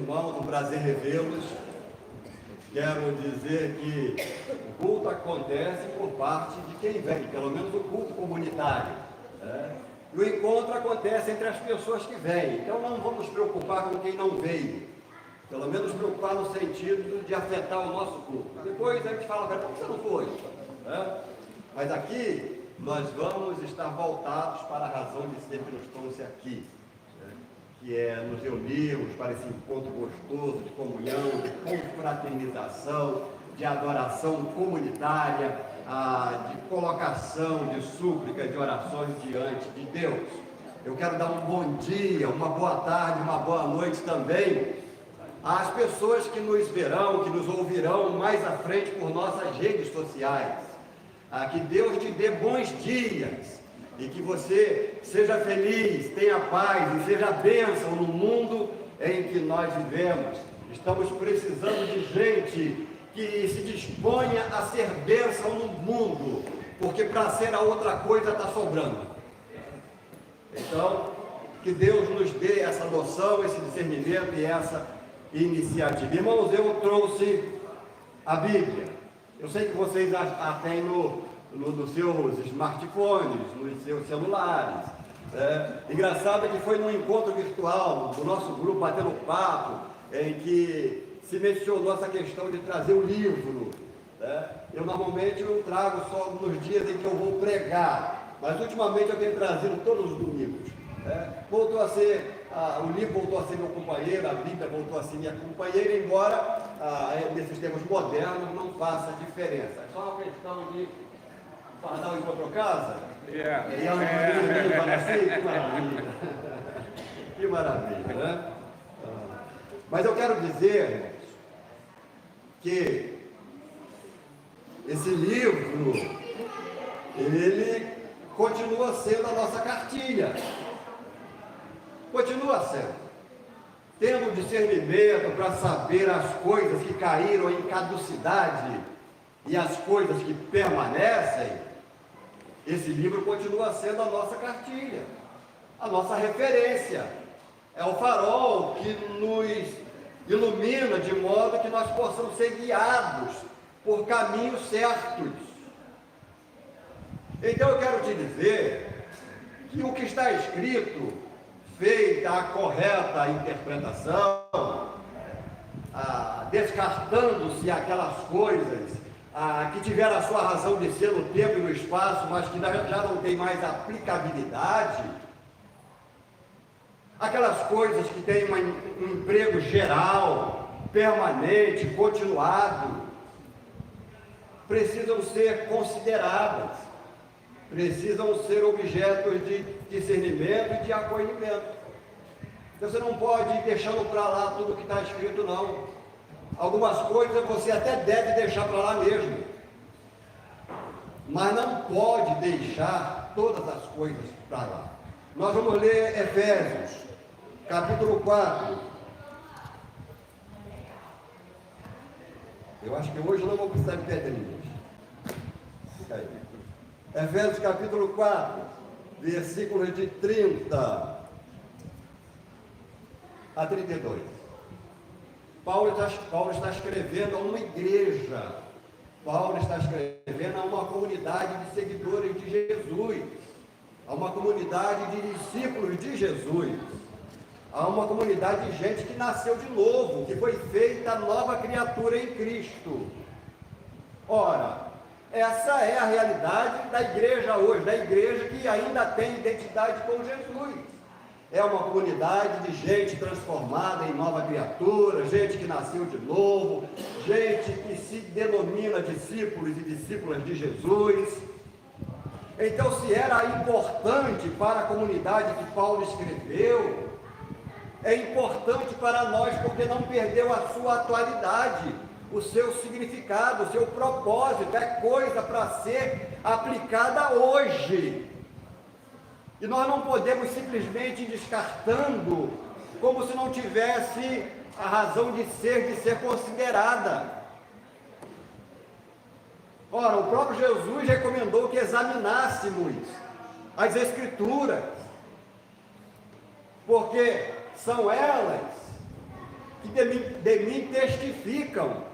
irmãos, um prazer revê-los. Quero dizer que o culto acontece por parte de quem vem, pelo menos o culto comunitário, né? E o encontro acontece entre as pessoas que vêm. Então não vamos nos preocupar com quem não veio, pelo menos preocupar no sentido de afetar o nosso culto. Depois a gente fala, por que você não foi? Né? Mas aqui nós vamos estar voltados para a razão de ser que nos trouxe aqui, né? Que é nos reunirmos para esse encontro gostoso de comunhão, de confraternização, de adoração comunitária, de colocação de súplicas, de orações diante de Deus. Eu quero dar um bom dia, uma boa tarde, uma boa noite também às pessoas que nos verão, que nos ouvirão mais à frente por nossas redes sociais. Que Deus te dê bons dias e que você seja feliz, tenha paz e seja bênção no mundo em que nós vivemos. Estamos precisando de gente que se disponha a ser bênção no mundo, porque para ser a outra coisa está sobrando. Então, que Deus nos dê essa noção, esse discernimento e essa iniciativa. Irmãos, eu trouxe a Bíblia. Eu sei que vocês a têm nos seus smartphones, nos seus celulares. Engraçado que foi num encontro virtual do nosso grupo Batendo Papo, em que se mencionou essa questão de trazer o livro. Eu normalmente não trago só nos dias em que eu vou pregar, mas ultimamente eu tenho trazido todos os domingos. Voltou a ser, o livro voltou a ser meu companheiro, a Bíblia voltou a ser minha companheira, embora nesses tempos modernos não faça diferença. É só uma questão de fardar o encontro casa. E a menina fala assim, que maravilha. Que maravilha, né? Mas eu quero dizer que esse livro, ele continua sendo a nossa cartilha. Continua sendo. Tendo discernimento para saber as coisas que caíram em caducidade e as coisas que permanecem, esse livro continua sendo a nossa cartilha, a nossa referência. É o farol que nos ilumina de modo que nós possamos ser guiados por caminhos certos. Então eu quero te dizer que o que está escrito, feita a correta interpretação, descartando-se aquelas coisas que tiveram a sua razão de ser no tempo e no espaço, mas que já não tem mais aplicabilidade, aquelas coisas que têm um emprego geral, permanente, continuado, precisam ser consideradas, precisam ser objetos de discernimento e de acolhimento. Você não pode ir deixando para lá tudo que está escrito, não. Algumas coisas você até deve deixar para lá mesmo, mas não pode deixar todas as coisas para lá. Nós vamos ler Efésios, capítulo 4. Eu acho que hoje eu não vou precisar de pedrinhas. Fica aí. Efésios, capítulo 4, versículos de 30 a 32. Paulo está escrevendo a uma igreja. Paulo está escrevendo a uma comunidade de seguidores de Jesus, a uma comunidade de discípulos de Jesus, a uma comunidade de gente que nasceu de novo, que foi feita nova criatura em Cristo. Ora, essa é a realidade da igreja hoje, da igreja que ainda tem identidade com Jesus. É uma comunidade de gente transformada em nova criatura, gente que nasceu de novo, gente que se denomina discípulos e discípulas de Jesus. Então, se era importante para a comunidade que Paulo escreveu, é importante para nós porque não perdeu a sua atualidade, o seu significado, o seu propósito, é coisa para ser aplicada hoje. E nós não podemos simplesmente ir descartando como se não tivesse a razão de ser considerada. Ora, o próprio Jesus recomendou que examinássemos as Escrituras, porque são elas que de mim testificam,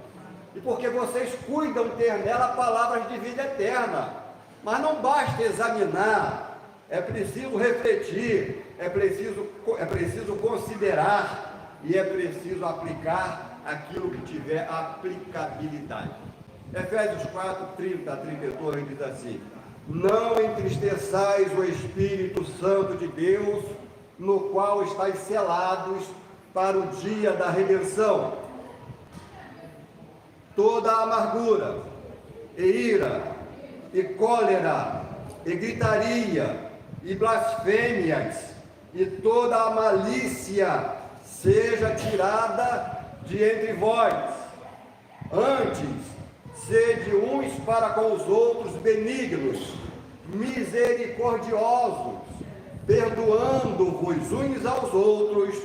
e porque vocês cuidam ter nela palavras de vida eterna. Mas não basta examinar, é preciso refletir, é preciso considerar e é preciso aplicar aquilo que tiver aplicabilidade. Efésios 4, 30 a 32 diz assim: não entristeçais o Espírito Santo de Deus, no qual estáis selados para o dia da redenção. Toda a amargura, e ira, e cólera, e gritaria, e blasfêmias, e toda a malícia seja tirada de entre vós. Antes, sede uns para com os outros benignos, misericordiosos, perdoando-vos uns aos outros,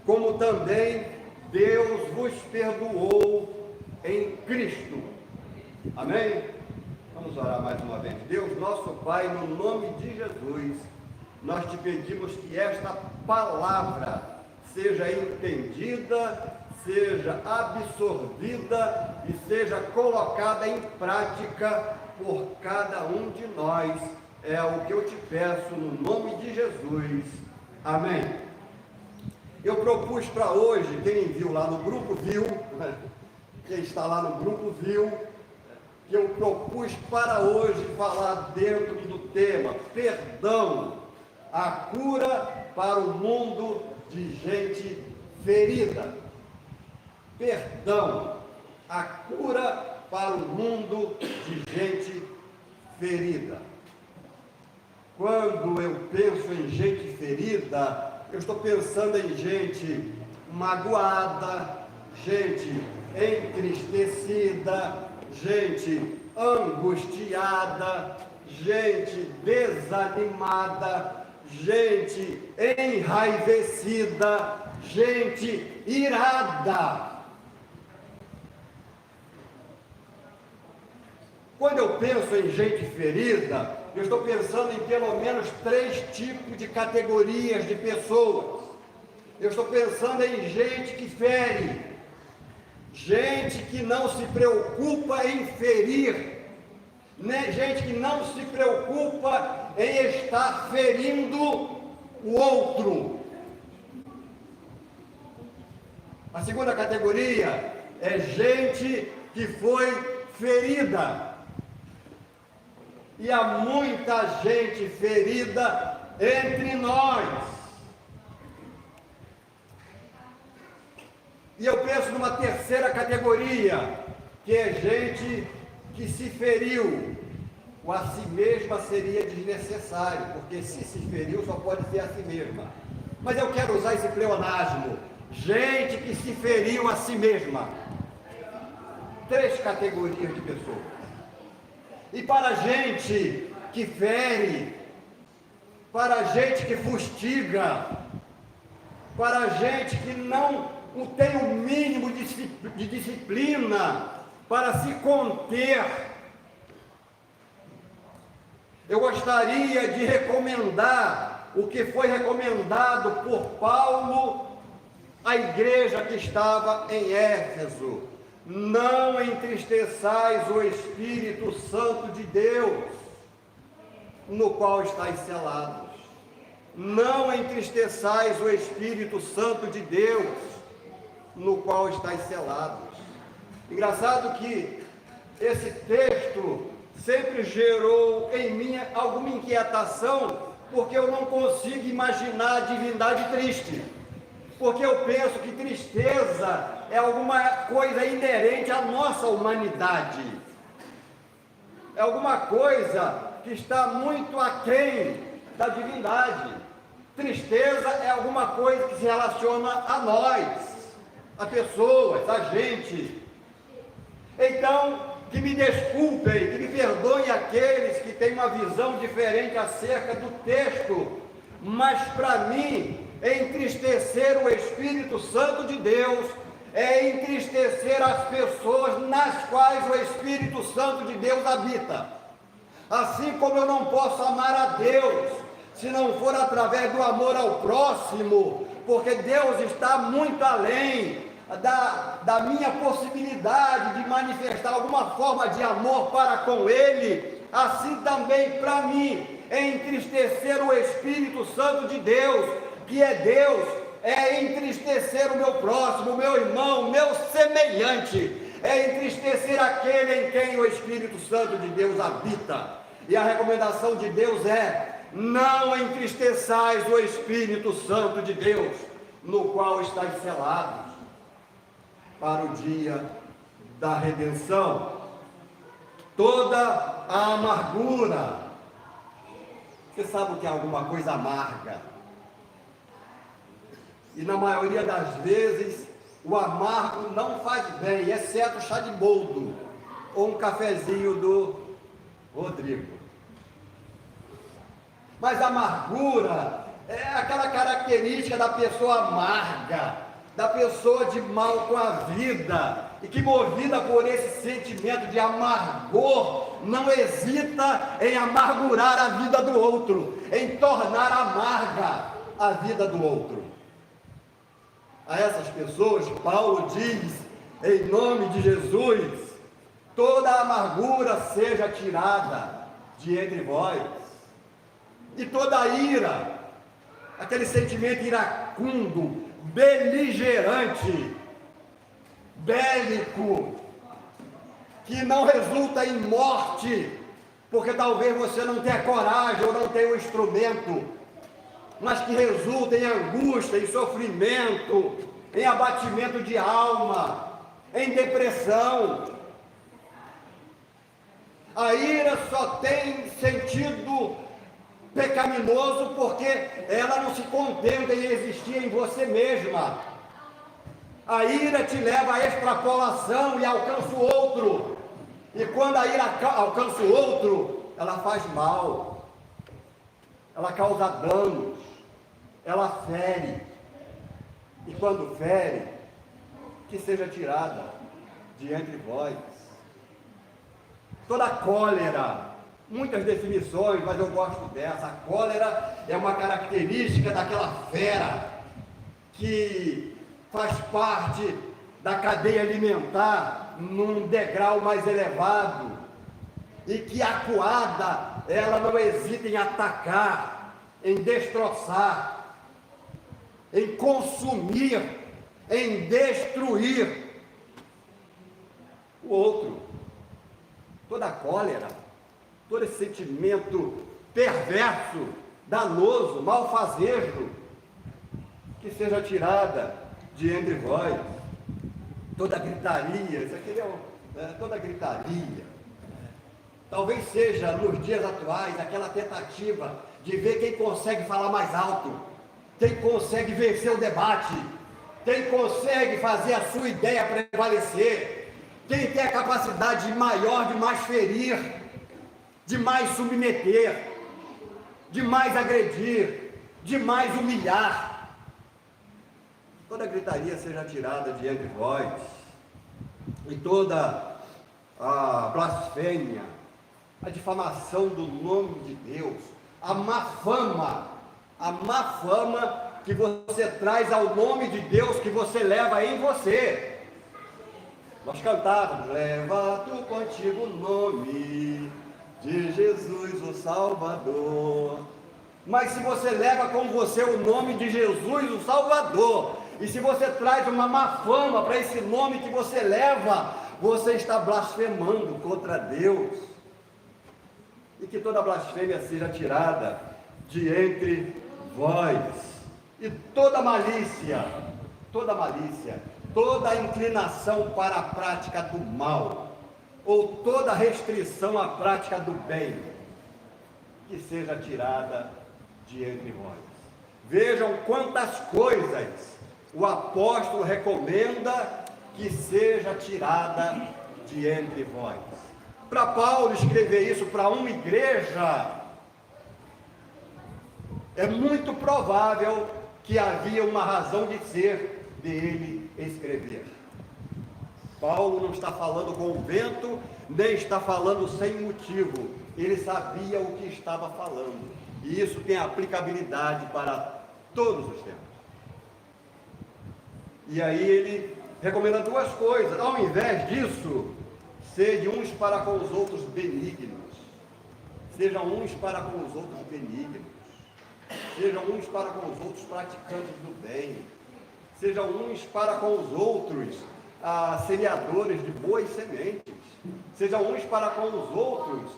como também Deus vos perdoou em Cristo. Amém? Vamos orar mais uma vez. Deus nosso Pai, no nome de Jesus, nós te pedimos que esta palavra seja entendida, seja absorvida e seja colocada em prática por cada um de nós. É o que eu te peço no nome de Jesus. Amém. Eu propus para hoje, quem viu lá no grupo viu, quem está lá no grupo viu, que eu propus para hoje falar dentro do tema perdão, a cura para o mundo de gente ferida. Perdão, a cura para o mundo de gente ferida. Quando eu penso em gente ferida, eu estou pensando em gente magoada, gente entristecida, gente angustiada, gente desanimada, gente enraivecida, gente irada. Quando eu penso em gente ferida, eu estou pensando em pelo menos 3 tipos de categorias de pessoas. Eu estou pensando em gente que fere, gente que não se preocupa em ferir, né? Gente que não se preocupa em estar ferindo o outro. A segunda categoria é gente que foi ferida. E há muita gente ferida entre nós. E eu penso numa terceira categoria, que é gente que se feriu. O a si mesma seria desnecessário, porque se feriu só pode ser a si mesma. Mas eu quero usar esse pleonasmo. Gente que se feriu a si mesma. 3 categorias de pessoas. E para a gente que fere, para a gente que fustiga, para a gente que não tem o mínimo de disciplina para se conter, eu gostaria de recomendar o que foi recomendado por Paulo à igreja que estava em Éfeso: não entristeçais o Espírito Santo de Deus, no qual estáis selados. Não entristeçais o Espírito Santo de Deus, no qual estáis selados. Engraçado que esse texto sempre gerou em mim alguma inquietação, porque eu não consigo imaginar a divindade triste. Porque eu penso que tristeza é alguma coisa inerente à nossa humanidade. É alguma coisa que está muito aquém da divindade. Tristeza é alguma coisa que se relaciona a nós, a pessoas, a gente. Então, que me desculpem, que me perdoem aqueles que têm uma visão diferente acerca do texto, mas para mim, entristecer o Espírito Santo de Deus é entristecer as pessoas nas quais o Espírito Santo de Deus habita. Assim como eu não posso amar a Deus se não for através do amor ao próximo, porque Deus está muito além da minha possibilidade de manifestar alguma forma de amor para com Ele, assim também para mim, entristecer o Espírito Santo de Deus, que é Deus, é entristecer o meu próximo, o meu irmão, o meu semelhante, é entristecer aquele em quem o Espírito Santo de Deus habita. E a recomendação de Deus é: não entristeçais o Espírito Santo de Deus, no qual estáis selados para o dia da redenção. Toda a amargura. Você sabe o que é alguma coisa amarga? E na maioria das vezes, o amargo não faz bem, exceto o chá de boldo ou um cafezinho do Rodrigo. Mas a amargura é aquela característica da pessoa amarga, da pessoa de mal com a vida, e que, movida por esse sentimento de amargor, não hesita em amargurar a vida do outro, em tornar amarga a vida do outro. A essas pessoas, Paulo diz, em nome de Jesus: toda a amargura seja tirada de entre vós, e toda a ira, aquele sentimento iracundo, beligerante, bélico, que não resulta em morte, porque talvez você não tenha coragem ou não tenha o instrumento, mas que resulta em angústia, em sofrimento, em abatimento de alma, em depressão. A ira só tem sentido pecaminoso porque ela não se contenta em existir em você mesma. A ira te leva à extrapolação e alcança o outro. E quando a ira alcança o outro, ela faz mal, ela causa danos, ela fere. E quando fere, que seja tirada de entre vós. Toda cólera, muitas definições, mas eu gosto dessa. A cólera é uma característica daquela fera que faz parte da cadeia alimentar num degrau mais elevado, e que acuada, ela não hesita em atacar, em destroçar, em consumir, em destruir o outro. Toda cólera, todo esse sentimento perverso, danoso, malfazejo, que seja tirada de entre vós. Toda gritaria, isso aqui toda gritaria. Talvez seja, nos dias atuais, aquela tentativa de ver quem consegue falar mais alto, quem consegue vencer o debate, quem consegue fazer a sua ideia prevalecer, quem tem a capacidade maior de mais ferir, de mais submeter, de mais agredir, de mais humilhar. Toda gritaria seja tirada de entre vós, e toda a blasfêmia, a difamação do nome de Deus, a má fama que você traz ao nome de Deus, que você leva em você. Nós cantávamos: leva tu contigo o nome de Jesus o Salvador. Mas se você leva com você o nome de Jesus o Salvador, e se você traz uma má fama para esse nome que você leva, você está blasfemando contra Deus. E que toda blasfêmia seja tirada de entre vós. E toda malícia, toda inclinação para a prática do mal, ou toda restrição à prática do bem, que seja tirada de entre vós. Vejam quantas coisas o apóstolo recomenda que seja tirada de entre vós. Para Paulo escrever isso para uma igreja, é muito provável que havia uma razão de ser dele escrever. Paulo não está falando com o vento, nem está falando sem motivo. Ele sabia o que estava falando, e isso tem aplicabilidade para todos os tempos. E aí ele recomenda duas coisas. Ao invés disso, sede uns para com os outros benignos. Sejam uns para com os outros benignos. Sejam uns para com os outros praticantes do bem. Sejam uns para com os outros semeadores de boas sementes. Sejam uns para com os outros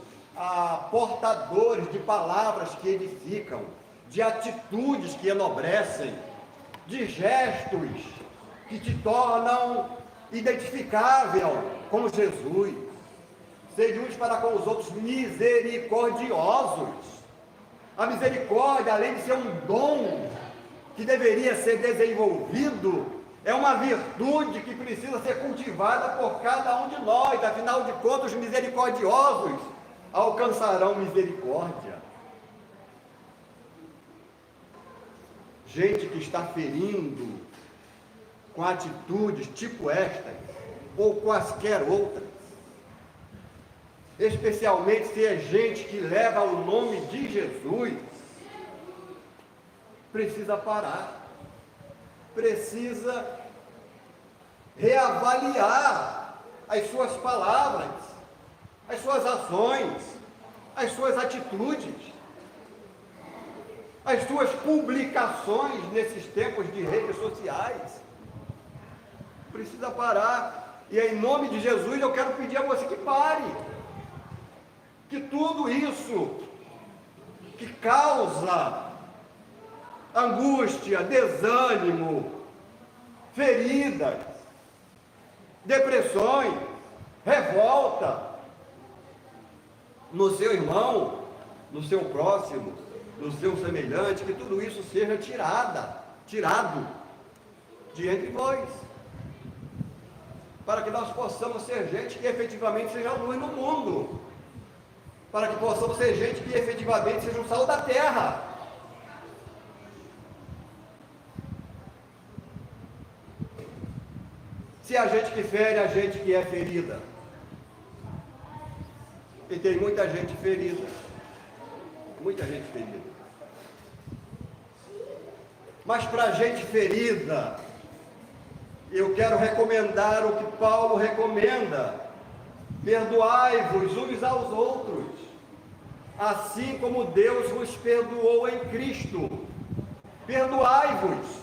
portadores de palavras que edificam, de atitudes que enobrecem, de gestos que te tornam identificável com Jesus. Sejam uns para com os outros misericordiosos. A misericórdia, além de ser um dom que deveria ser desenvolvido, é uma virtude que precisa ser cultivada por cada um de nós. Afinal de contas, os misericordiosos alcançarão misericórdia. Gente que está ferindo com atitudes tipo estas, ou quaisquer outras, especialmente se é gente que leva o nome de Jesus, precisa parar, precisa reavaliar as suas palavras, as suas ações, as suas atitudes, as suas publicações nesses tempos de redes sociais. Precisa parar, e em nome de Jesus eu quero pedir a você que pare, que tudo isso que causa angústia, desânimo, feridas, depressões, revolta no seu irmão, no seu próximo, no seu semelhante, que tudo isso seja tirado de entre nós, para que nós possamos ser gente que efetivamente seja luz no mundo, para que possamos ser gente que efetivamente seja o sal da terra. Se a gente que fere, a gente que é ferida. E tem muita gente ferida. Muita gente ferida. Mas para a gente ferida, eu quero recomendar o que Paulo recomenda: perdoai-vos uns aos outros, assim como Deus vos perdoou em Cristo. Perdoai-vos.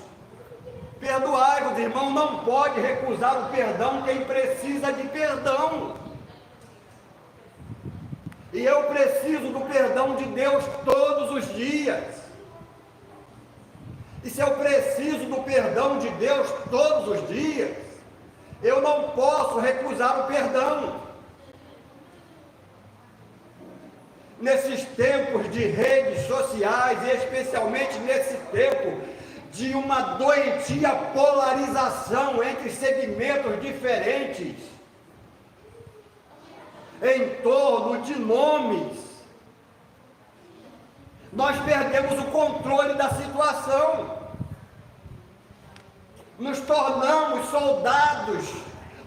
Perdoai-vos, irmão. Não pode recusar o perdão quem precisa de perdão. E eu preciso do perdão de Deus todos os dias. E se eu preciso do perdão de Deus todos os dias, eu não posso recusar o perdão. Nesses tempos de redes sociais, e especialmente nesse tempo de uma doentia polarização entre segmentos diferentes, em torno de nomes, nós perdemos o controle da situação, nos tornamos soldados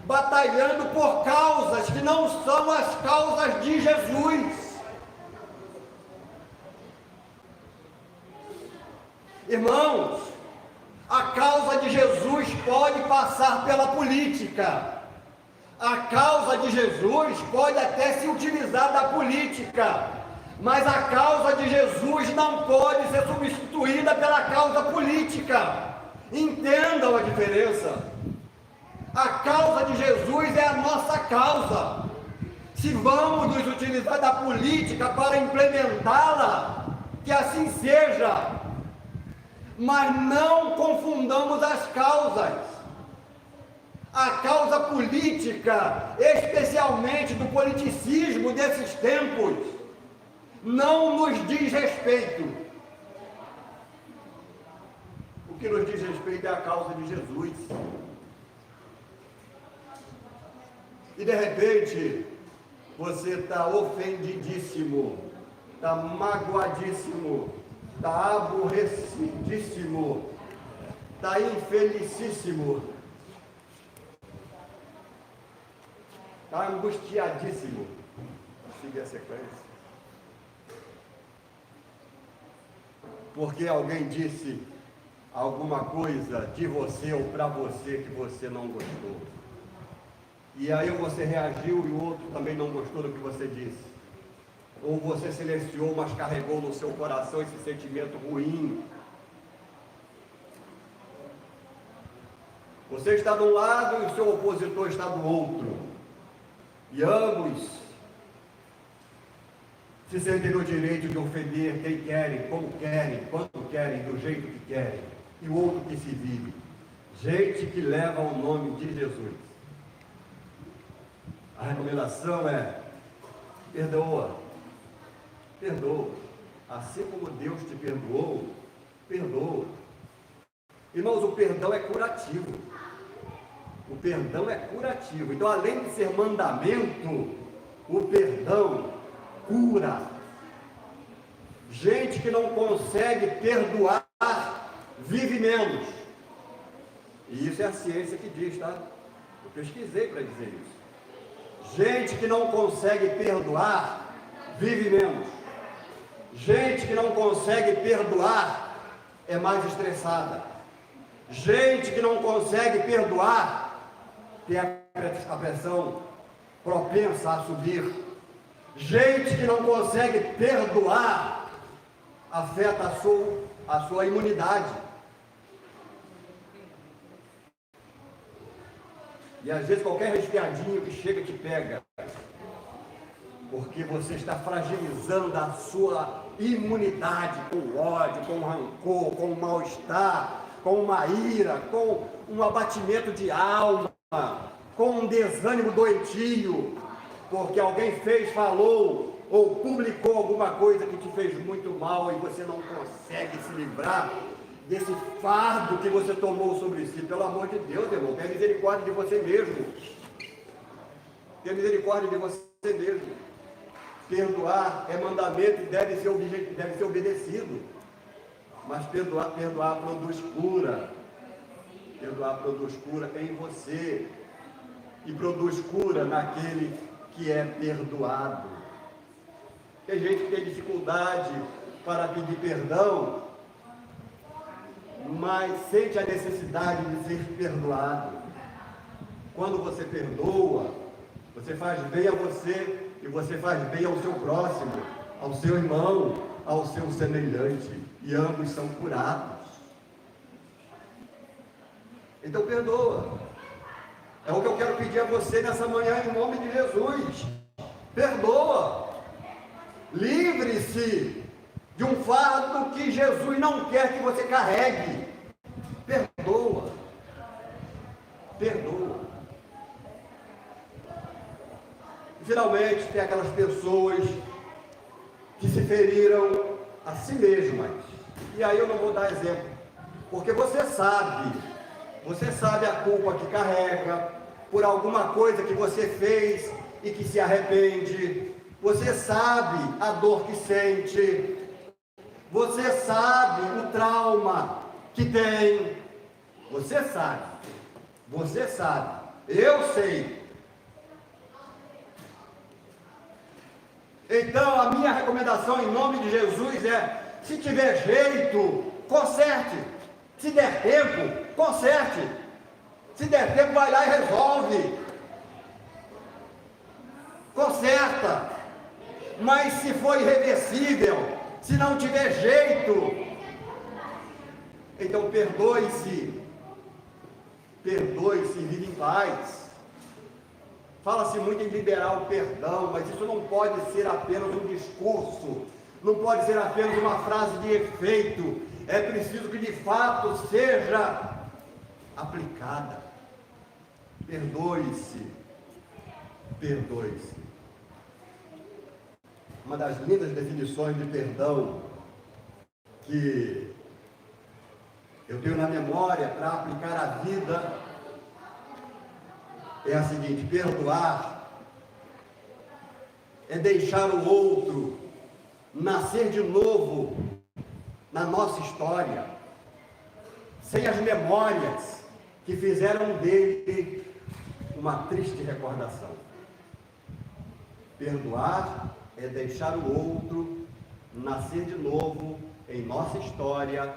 batalhando por causas que não são as causas de Jesus. Irmãos, a causa de Jesus pode passar pela política. A causa de Jesus pode até se utilizar da política, mas a causa de Jesus não pode ser substituída pela causa política. Entendam a diferença. A causa de Jesus é a nossa causa. Se vamos nos utilizar da política para implementá-la, que assim seja, mas não confundamos as causas. A causa política, especialmente do politicismo desses tempos, não nos diz respeito. O que nos diz respeito é a causa de Jesus. E de repente, você está ofendidíssimo, está magoadíssimo, está aborrecidíssimo, está infelicíssimo, está angustiadíssimo. Siga a sequência. Porque alguém disse alguma coisa de você ou para você que você não gostou. E aí você reagiu e o outro também não gostou do que você disse. Ou você silenciou, mas carregou no seu coração esse sentimento ruim. Você está de um lado e o seu opositor está do outro. E ambos se sentem no direito de ofender quem querem, como querem, quando querem, do jeito que querem. E o outro que se vive. Gente que leva o nome de Jesus. A recomendação é: perdoa. Perdoa. Assim como Deus te perdoou, perdoa. Irmãos, o perdão é curativo. O perdão é curativo. Então, além de ser mandamento, o perdão cura. Gente que não consegue perdoar, vive menos. E isso é a ciência que diz, tá? Eu pesquisei para dizer isso. Gente que não consegue perdoar, vive menos. Gente que não consegue perdoar, é mais estressada. Gente que não consegue perdoar, tem a pressão propensa a subir. Gente que não consegue perdoar, afeta a sua imunidade. E às vezes qualquer resfriadinho que chega te pega, porque você está fragilizando a sua imunidade com ódio, com rancor, com mal-estar, com uma ira, com um abatimento de alma, com um desânimo doentio, porque alguém fez, falou ou publicou alguma coisa que te fez muito mal e você não consegue se livrar desse fardo que você tomou sobre si. Pelo amor de Deus, irmão, tenha misericórdia de você mesmo. Tenha misericórdia de você mesmo. Perdoar é mandamento e deve ser obedecido. Mas perdoar produz cura. Perdoar produz cura em você. E produz cura naquele que é perdoado. Tem gente que tem dificuldade para pedir perdão, mas sente a necessidade de ser perdoado. Quando você perdoa, você faz bem a você e você faz bem ao seu próximo, ao seu irmão, ao seu semelhante, e ambos são curados. Então perdoa. É o que eu quero pedir a você nessa manhã, em nome de Jesus. Perdoa. Livre-se de um fardo que Jesus não quer que você carregue. Perdoa. Perdoa. E finalmente tem aquelas pessoas que se feriram a si mesmas. E aí eu não vou dar exemplo, porque você sabe a culpa que carrega por alguma coisa que você fez e que se arrepende. Você sabe a dor que sente. Você sabe o trauma que tem. Você sabe. Você sabe. Eu sei. Então a minha recomendação em nome de Jesus é: se tiver jeito, conserte. Se der tempo, conserte. Se der tempo, vai lá e resolve. Conserta. Mas se for irreversível, se não tiver jeito, então perdoe-se. Perdoe-se e vive em paz. Fala-se muito em liberar o perdão, mas isso não pode ser apenas um discurso, não pode ser apenas uma frase de efeito. É preciso que de fato seja aplicada. Perdoe-se. Perdoe-se. Uma das lindas definições de perdão que eu tenho na memória para aplicar à vida é a seguinte: perdoar é deixar o outro nascer de novo na nossa história, sem as memórias que fizeram dele uma triste recordação. Perdoar é deixar o outro nascer de novo em nossa história,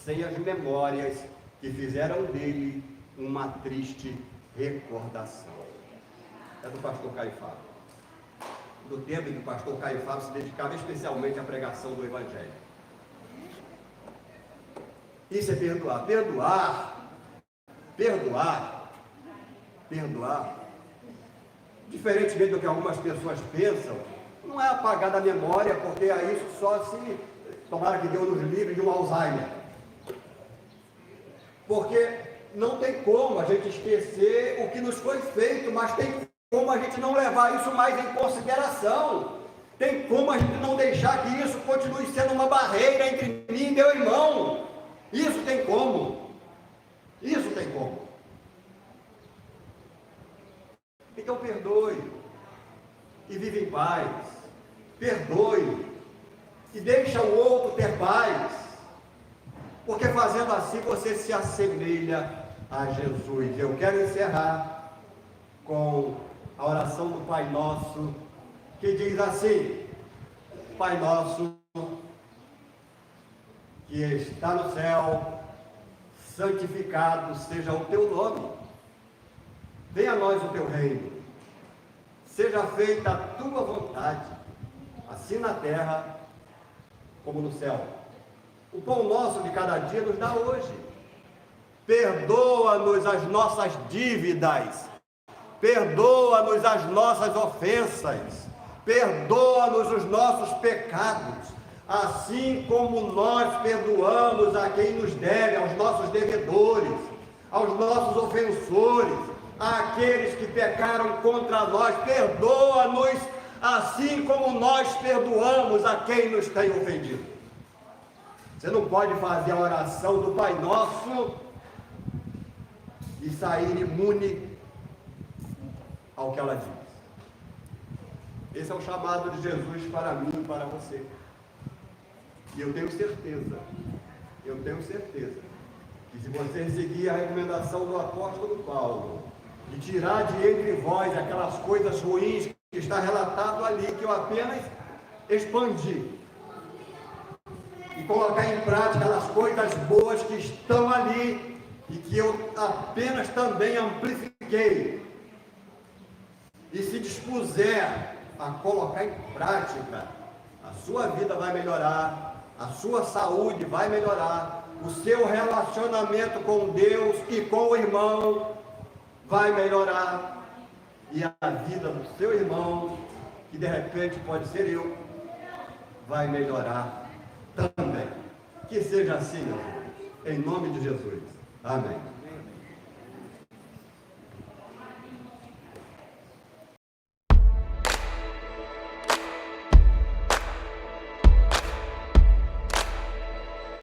sem as memórias que fizeram dele uma triste recordação. É do pastor Caio Fábio. Do tempo em que o pastor Caio Fábio se dedicava especialmente à pregação do Evangelho. Isso é perdoar. Perdoar, diferentemente do que algumas pessoas pensam, não é apagar da memória, porque a isso só se, tomara que Deus nos livre de um Alzheimer. Porque não tem como a gente esquecer o que nos foi feito, mas tem como a gente não levar isso mais em consideração. Tem como a gente não deixar que isso continue sendo uma barreira entre mim e meu irmão. Isso tem como. Então perdoe e vive em paz. Perdoe e deixa o outro ter paz. Porque fazendo assim você se assemelha a Jesus. Eu quero encerrar com a oração do Pai Nosso, que diz assim: Pai Nosso, que está no céu, santificado seja o teu nome. Venha a nós o teu reino. Seja feita a tua vontade, assim na terra como no céu. O pão nosso de cada dia nos dá hoje. Perdoa-nos as nossas dívidas. Perdoa-nos as nossas ofensas. Perdoa-nos os nossos pecados, assim como nós perdoamos a quem nos deve, aos nossos devedores, aos nossos ofensores, àqueles que pecaram contra nós. Perdoa-nos, assim como nós perdoamos a quem nos tem ofendido. Você não pode fazer a oração do Pai Nosso e sair imune ao que ela diz. Esse é o chamado de Jesus para mim e para você. E eu tenho certeza, que se você seguir a recomendação do apóstolo Paulo, de tirar de entre vós aquelas coisas ruins que está relatado ali, que eu apenas expandi, e colocar em prática as coisas boas que estão ali, e que eu apenas também amplifiquei, e se dispuser a colocar em prática, a sua vida vai melhorar, a sua saúde vai melhorar, o seu relacionamento com Deus e com o irmão vai melhorar, e a vida do seu irmão, que de repente pode ser eu, vai melhorar também. Que seja assim, meu irmão, em nome de Jesus. Amém.